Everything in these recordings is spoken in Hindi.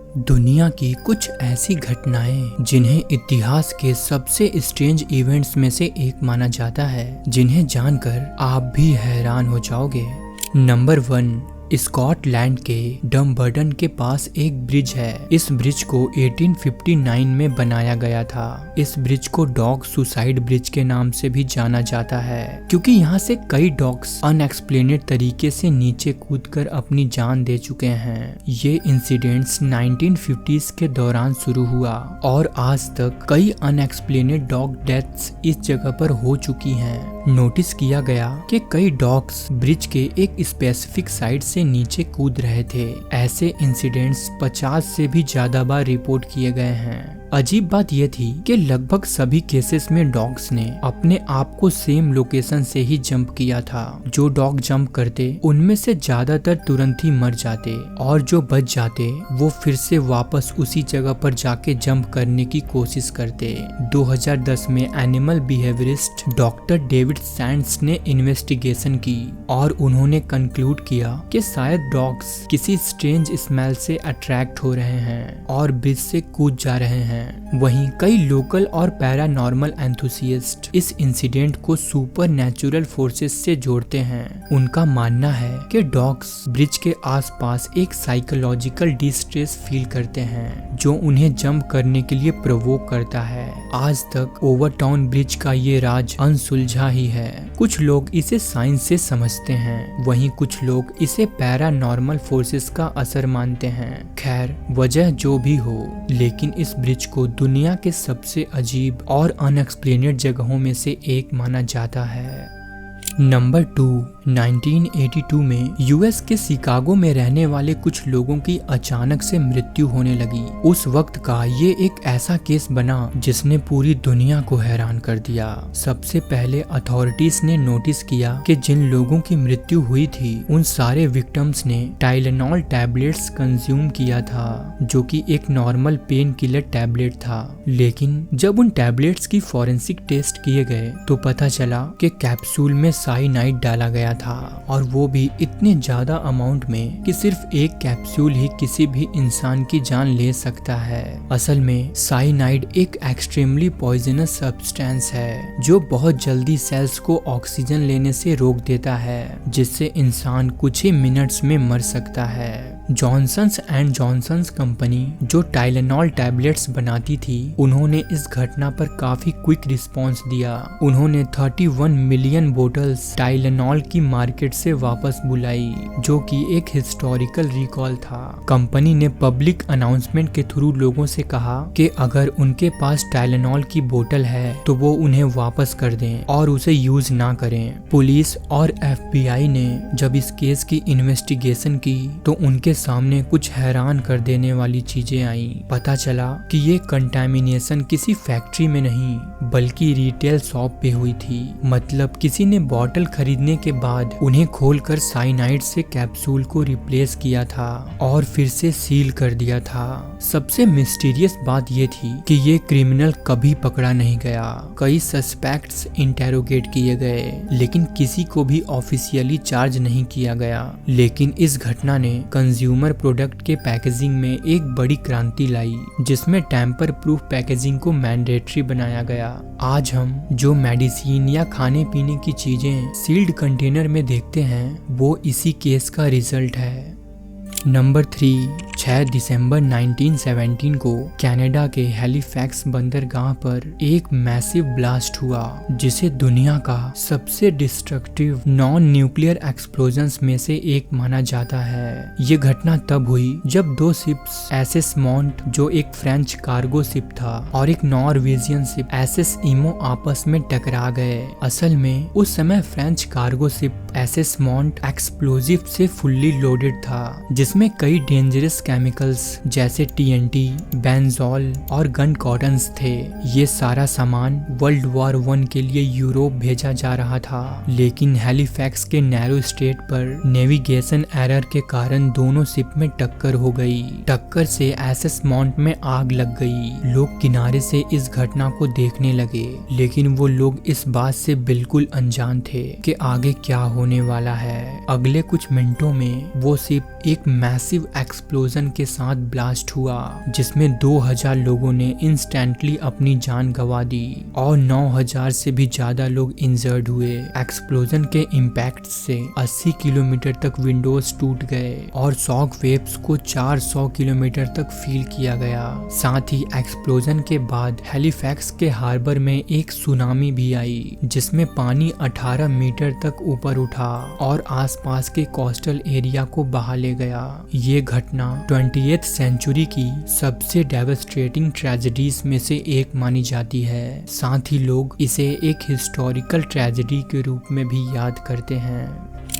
दुनिया की कुछ ऐसी घटनाएं जिन्हें इतिहास के सबसे स्ट्रेंज इवेंट्स में से एक माना जाता है, जिन्हें जानकर आप भी हैरान हो जाओगे। नंबर 1, स्कॉटलैंड के डम्बर्डन के पास एक ब्रिज है। इस ब्रिज को 1859 में बनाया गया था। इस ब्रिज को डॉग सुसाइड ब्रिज के नाम से भी जाना जाता है, क्योंकि यहाँ से कई डॉग्स अनएक्सप्लेनेड तरीके से नीचे कूदकर अपनी जान दे चुके हैं। ये इंसिडेंट्स 1950s के दौरान शुरू हुआ और आज तक कई अनएक्सप्लेनेड डॉग डेथ्स इस जगह पर हो चुकी हैं। नोटिस किया गया कि कई डॉग्स ब्रिज के एक स्पेसिफिक साइड से नीचे कूद रहे थे। ऐसे इंसिडेंट्स 50 से भी ज्यादा बार रिपोर्ट किए गए हैं। अजीब बात यह थी कि लगभग सभी केसेस में डॉग्स ने अपने आप को सेम लोकेशन से ही जंप किया था। जो डॉग जंप करते उनमें से ज्यादातर तुरंत ही मर जाते और जो बच जाते वो फिर से वापस उसी जगह पर जाके जंप करने की कोशिश करते। 2010 में animal behaviourist doctor David Sands ने इन्वेस्टिगेशन की और उन्होंने कंक्लूड किया कि शायद डॉग्स किसी स्ट्रेंज स्मेल से अट्रैक्ट हो रहे हैं और ब्रिज से कूद जा रहे हैं। वहीं कई लोकल और पैरानॉर्मल एंथुसियास्ट इस इंसिडेंट को सुपर नेचुरल फोर्सेस से जोड़ते हैं। उनका मानना है कि डॉग्स ब्रिज के आसपास एक साइकोलॉजिकल डिस्ट्रेस फील करते हैं, जो उन्हें जंप करने के लिए प्रोवोक करता है। आज तक ओवरटाउन ब्रिज का ये राज अनसुलझा ही है। कुछ लोग इसे साइंस से समझते हैं, वहीं कुछ लोग इसे पैरानॉर्मल फोर्सेस का असर मानते हैं। खैर, वजह जो भी हो, लेकिन इस ब्रिज को दुनिया के सबसे अजीब और अनएक्सप्लेनेड जगहों में से एक माना जाता है। नंबर 2, 1982 में यूएस के शिकागो में रहने वाले कुछ लोगों की अचानक से मृत्यु होने लगी। उस वक्त का ये एक ऐसा केस बना जिसने पूरी दुनिया को हैरान कर दिया। सबसे पहले अथॉरिटीज ने नोटिस किया कि जिन लोगों की मृत्यु हुई थी उन सारे विक्टिम्स ने टाइलेनॉल टैबलेट्स कंज्यूम किया था, जो कि एक नॉर्मल पेन किलर टैबलेट था। लेकिन जब उन टैबलेट्स की फॉरेंसिक टेस्ट किए गए तो पता चला कि कैप्सूल में साइनाइड डाला गया था, और वो भी इतने ज्यादा अमाउंट में कि सिर्फ एक कैप्सूल ही किसी भी इंसान की जान ले सकता है। असल में साइनाइड एक एक्सट्रीमली पॉइजनस सब्सटेंस है जो बहुत जल्दी सेल्स को ऑक्सीजन लेने से रोक देता है, जिससे इंसान कुछ ही मिनट्स में मर सकता है। जॉनसन्स एंड जॉनसन्स कंपनी जो टाइलेनॉल टैबलेट्स बनाती थी, उन्होंने इस घटना पर काफी क्विक रिस्पॉन्स दिया। उन्होंने 31 मिलियन बोतल्स टाइलेनॉल की मार्केट से वापस बुलाई, जो कि एक हिस्टोरिकल रिकॉल था। कंपनी ने पब्लिक अनाउंसमेंट के थ्रू लोगों से कहा कि अगर उनके पास टाइलेनॉल की बोतल है तो वो उन्हें वापस कर दें और उसे यूज ना करें। पुलिस और FBI ने जब इस केस की इन्वेस्टिगेशन की तो उनके सामने कुछ हैरान कर देने वाली चीजें आई। पता चला कि ये कंटामिनेशन किसी फैक्ट्री में नहीं बल्कि रिटेल शॉप पे हुई थी। मतलब किसी ने बॉटल खरीदने के बाद उन्हें खोलकर साइनाइड से कैप्सूल को रिप्लेस किया था और फिर से सील कर दिया था। सबसे मिस्टीरियस बात ये थी कि ये क्रिमिनल कभी पकड़ा नहीं गया। कई सस्पेक्ट्स इंटेरोगेट किए गए, लेकिन किसी को भी ऑफिशियली चार्ज नहीं किया गया। लेकिन इस घटना ने कंज्यूमर प्रोडक्ट के पैकेजिंग में एक बड़ी क्रांति लाई, जिसमें टैम्पर प्रूफ पैकेजिंग को मैंडेटरी बनाया गया। आज हम जो मेडिसिन या खाने पीने की चीजें सील्ड कंटेनर में देखते हैं, वो इसी केस का रिजल्ट है। नंबर 3, 6 दिसंबर 1917 को कनाडा के हैलिफैक्स बंदरगाह पर एक मैसिव ब्लास्ट हुआ, जिसे दुनिया का सबसे डिस्ट्रक्टिव नॉन न्यूक्लियर एक्सप्लोजन्स में से एक माना जाता है। ये घटना तब हुई जब दो शिप्स एसएस मॉन्ट, जो एक फ्रेंच कार्गो शिप था, और एक नॉर्वेजियन शिप एसएस इमो आपस में टकरा गए। असल में उस समय French cargo ship SS मॉन्ट explosive से फुल्ली लोडेड था, जिसमें कई डेंजरस केमिकल्स जैसे TNT, बेंजोल और गन कॉटन्स थे। ये सारा सामान वर्ल्ड वॉर 1 के लिए यूरोप भेजा जा रहा था, लेकिन हैलिफैक्स के नैरो स्ट्रेट पर नेविगेशन एरर के कारण दोनों शिप में टक्कर हो गई। टक्कर से एसएस मॉन्ट में आग लग गई। लोग किनारे से इस घटना को देखने लगे, लेकिन वो लोग इस बात से बिल्कुल अनजान थे कि आगे क्या होने वाला है। अगले कुछ मिनटों में वो शिप एक मैसिव एक्सप्लोजन एक्सप्लोजन के साथ ब्लास्ट हुआ जिसमें 2000 लोगों ने इंस्टेंटली अपनी जान गंवा दी और 9000 से भी ज्यादा लोग इंजर्ड हुए। एक्सप्लोजन के इम्पैक्ट से 80 किलोमीटर तक विंडोज टूट गए और शॉक वेव्स को 400 किलोमीटर तक फील किया गया। साथ ही एक्सप्लोजन के बाद हैलिफैक्स के हार्बर में एक सुनामी भी आई जिसमें पानी 18 मीटर तक ऊपर उठा और आसपास के कोस्टल एरिया को बहा ले गया। ये घटना 20th सेंचुरी की सबसे डेवास्टेटिंग ट्रेजेडीज में से एक मानी जाती है। साथ ही लोग इसे एक हिस्टोरिकल ट्रेजेडी के रूप में भी याद करते हैं।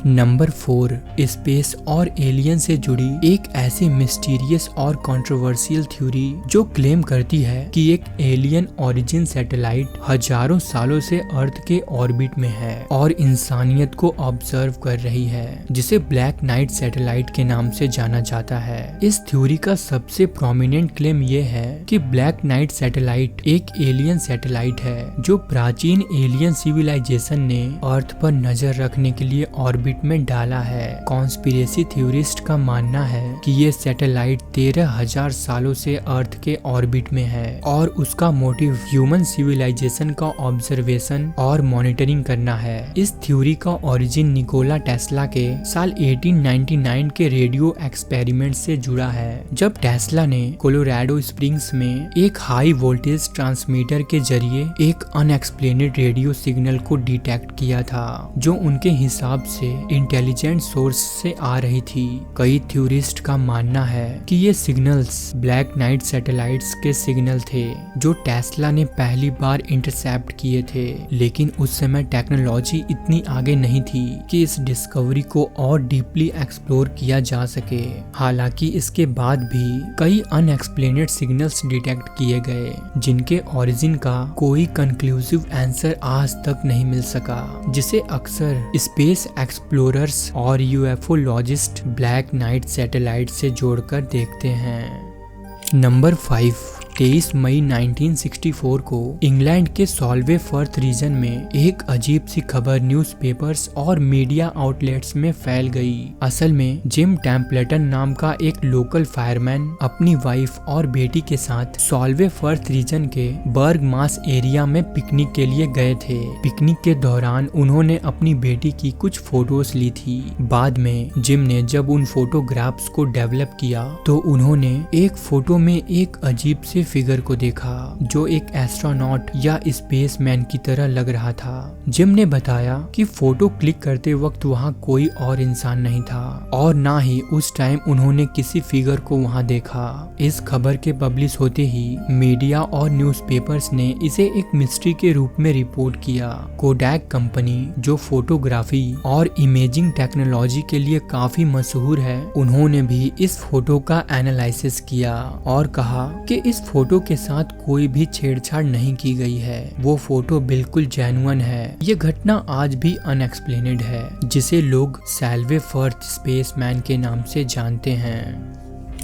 नंबर 4, स्पेस और एलियन से जुड़ी एक ऐसी मिस्टीरियस और कंट्रोवर्शियल थ्योरी जो क्लेम करती है कि एक एलियन ओरिजिन सैटेलाइट हजारों सालों से अर्थ के ऑर्बिट में है और इंसानियत को ऑब्जर्व कर रही है, जिसे ब्लैक नाइट सैटेलाइट के नाम से जाना जाता है। इस थ्योरी का सबसे प्रोमिनेंट क्लेम ये है कि ब्लैक नाइट सैटेलाइट एक एलियन सैटेलाइट है जो प्राचीन एलियन सिविलाइजेशन ने अर्थ पर नजर रखने के लिए ऑर्बिट में डाला है। कॉन्स्पिरेसी थ्योरिस्ट का मानना है कि ये सैटेलाइट 13,000 सालों से अर्थ के ऑर्बिट में है और उसका मोटिव ह्यूमन सिविलाइजेशन का ऑब्जर्वेशन और मॉनिटरिंग करना है। इस थ्योरी का ओरिजिन निकोला टेस्ला के साल 1899 के रेडियो एक्सपेरिमेंट से जुड़ा है, जब टेस्ला ने कोलोराडो स्प्रिंग्स में एक हाई वोल्टेज ट्रांसमीटर के जरिए एक अनएक्सप्लेनेड रेडियो सिग्नल को डिटेक्ट किया था जो उनके हिसाब से इंटेलिजेंट सोर्स से आ रही थी। कई थ्योरिस्ट का मानना है कि ये सिग्नल्स ब्लैक नाइट सैटेलाइट्स के सिग्नल थे जो टेस्ला ने पहली बार इंटरसेप्ट किए थे, लेकिन उस समय टेक्नोलॉजी इतनी आगे नहीं थी कि इस डिस्कवरी को और डीपली एक्सप्लोर किया जा सके। हालांकि इसके बाद भी कई अनएक्सप्लेनेड सिग्नल्स डिटेक्ट किए गए जिनके ओरिजिन का कोई कंक्लूसिव आंसर आज तक नहीं मिल सका, जिसे अक्सर स्पेस एक्सप्लोरर्स और यूएफओलॉजिस्ट ब्लैक नाइट सैटेलाइट से जोड़कर देखते हैं। नंबर 5, 23 मई 1964 को इंग्लैंड के सॉल्वे फर्थ रीजन में एक अजीब सी खबर न्यूज़पेपर्स और मीडिया आउटलेट्स में फैल गई। असल में जिम टेम्पलेटन नाम का एक लोकल फायरमैन अपनी वाइफ और बेटी के साथ सॉल्वे फर्थ रीजन के बर्ग मास एरिया में पिकनिक के लिए गए थे। पिकनिक के दौरान उन्होंने अपनी बेटी की कुछ फोटोज ली थी। बाद में जिम ने जब उन फोटोग्राफ्स को डेवलप किया तो उन्होंने एक फोटो में एक अजीब से फिगर को देखा जो एक एस्ट्रोनॉट या स्पेसमैन की तरह लग रहा था। जिम ने बताया कि फोटो क्लिक करते वक्त वहां कोई और इंसान नहीं था और ना ही उस टाइम उन्होंने किसी फिगर को वहां देखा। इस खबर के पब्लिश होते ही मीडिया और न्यूज़पेपर्स ने इसे एक मिस्ट्री के रूप में रिपोर्ट किया। कोडैक कंपनी जो फोटोग्राफी और इमेजिंग टेक्नोलॉजी के लिए काफी मशहूर है, उन्होंने भी इस फोटो का एनालिसिस किया और कहा कि इस फोटो के साथ कोई भी छेड़छाड़ नहीं की गई है, वो फोटो बिल्कुल जेन्युइन है। ये घटना आज भी अनएक्सप्लेनेड है, जिसे लोग सॉल्वे फर्थ स्पेसमैन के नाम से जानते हैं।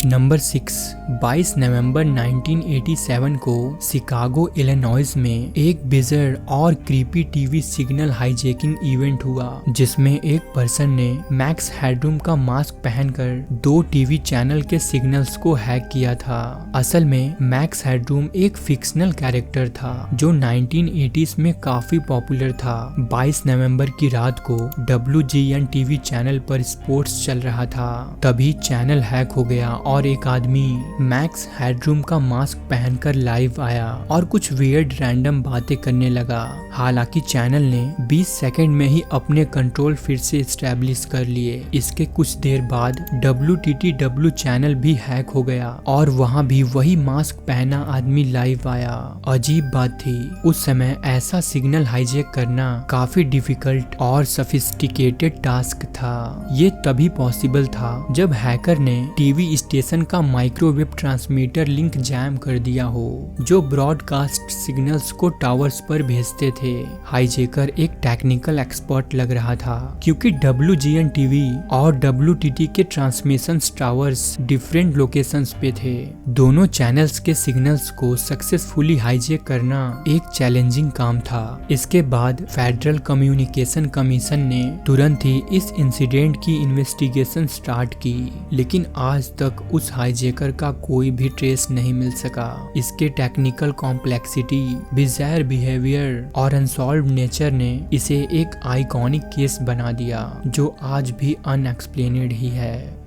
नंबर 6, 22 नवंबर 1987 को शिकागो इलिनॉइस में एक बिजर और creepy TV signal hijacking event हुआ जिसमें एक पर्सन ने मैक्स हेडरूम का मास्क पहनकर 2 टीवी चैनल के सिग्नल्स को हैक किया था। असल में मैक्स हेडरूम एक फिक्शनल कैरेक्टर था जो 1980s में काफी पॉपुलर था। 22 नवंबर की रात को WGN टीवी चैनल पर स्पोर्ट्स चल रहा था, तभी चैनल हैक हो गया और एक आदमी मैक्स हेडरूम का मास्क पहनकर लाइव आया और कुछ वियर्ड रैंडम बातें करने लगा। हालांकि चैनल ने 20 सेकंड में ही अपने कंट्रोल फिर से एस्टैब्लिश कर लिए। इसके कुछ देर बाद WTTW चैनल भी हैक हो गया और वहां भी वही मास्क पहना आदमी लाइव आया। अजीब बात थी, उस समय ऐसा सिग्नल हाईजैक करना काफी डिफिकल्ट और सोफिस्टिकेटेड टास्क था। ये तभी पॉसिबल था जब हैकर ने टीवी स्टेशन का माइक्रोवेव ट्रांसमीटर लिंक जैम कर दिया हो जो ब्रॉडकास्ट सिग्नल्स को टावर्स पर भेजते थे। हाईजैकर एक टेक्निकल एक्सपर्ट लग रहा था क्योंकि WGN टीवी और WTT के ट्रांसमिशन टावर्स डिफरेंट लोकेशंस पे थे। दोनों चैनल्स के सिग्नल्स को सक्सेसफुली हाईजैक करना एक चैलेंजिंग काम था। इसके बाद फेडरल कम्युनिकेशन कमीशन ने तुरंत ही इस इंसिडेंट की इन्वेस्टिगेशन स्टार्ट की, लेकिन आज तक उस हाईजैकर का कोई भी ट्रेस नहीं मिल सका। इसके टेक्निकल कॉम्प्लेक्सिटी, बिज़ायर बिहेवियर और अनसॉल्व्ड नेचर ने इसे एक आइकॉनिक केस बना दिया जो आज भी अनएक्सप्लेनेड ही है।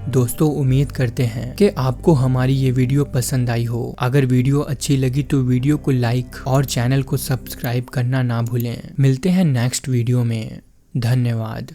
दोस्तों, उम्मीद करते हैं कि आपको हमारी ये वीडियो पसंद आई हो। अगर वीडियो अच्छी लगी तो वीडियो को लाइक और चैनल को सब्सक्राइब करना ना भूलें। मिलते हैं नेक्स्ट वीडियो में। धन्यवाद।